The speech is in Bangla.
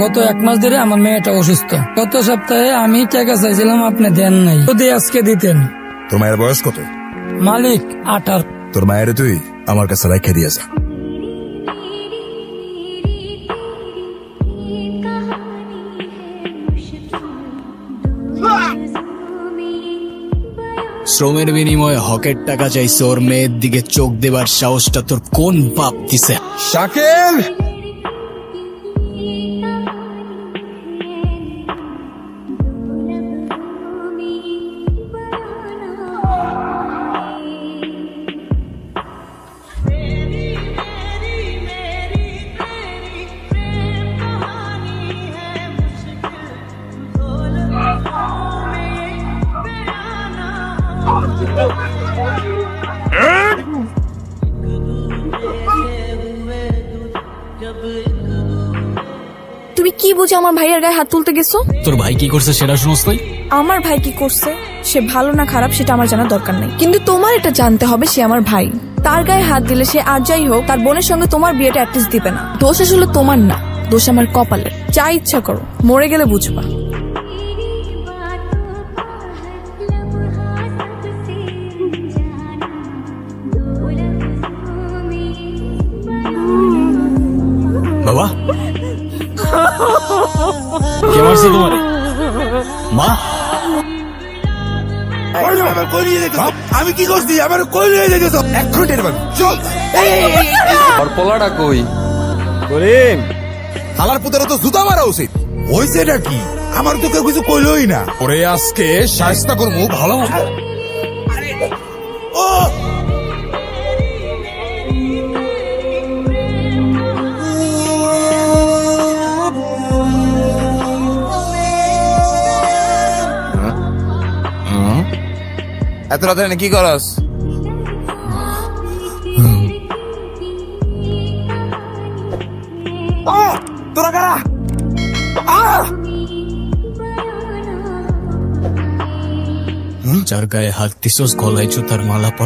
গত 1 মাস ধরে আমার মেয়েটা অসুস্থ। গত সপ্তাহে আমি টাকা চাইছিলাম, আপনি দেন নাই। যদি আজকে দিতেন। তোর মায়ের বয়স কত? মালিক 18। তোর মায়ের তুই আমার কাছে রাখা দিয়েছে। শ্রমের বিনিময়ে হকের টাকা চাইছে, ওর মেয়ের দিকে চোখ দেবার সাহসটা তোর কোন বাপ দিছে? শাকিল, তুমি কি বুঝে আমার ভাইয়ের গায়ে হাত তুলতে গেছো? তোর ভাই কি করছে সেটা শুনোস তুই? আমার ভাই কি করছে সে ভালো না খারাপ সেটা আমার জানার দরকার নেই, কিন্তু তোমার এটা জানতে হবে সে আমার ভাই। তার গায়ে হাত দিলে সে আর যাই হোক তার বোনের সঙ্গে তোমার বিয়েটা অ্যাটলিস্ট দিবে না। দোষ আসলে তোমার না, দোষ আমার কপালের। যা ইচ্ছা করো, মরে গেলে বুঝবা। বাবা কে মারছে তোমারে? মা আমি কি করছি? আমার কই নিয়ে যেতেছ? এক ঘন্টার বাকি চল। আর পোলাটা কই? করিম, হালার পুতের তো জুতা মারা উচিত। হয়েছে এটা কি? আমার তো কেউ কিছু কইলই না। ওরে আজকে শায়েস্তা করবো ভালো মতো। ও এত রাতে কি করস? তোরা কারা? যার গায়ে হাত দিছস গলায় জুতার মালা পর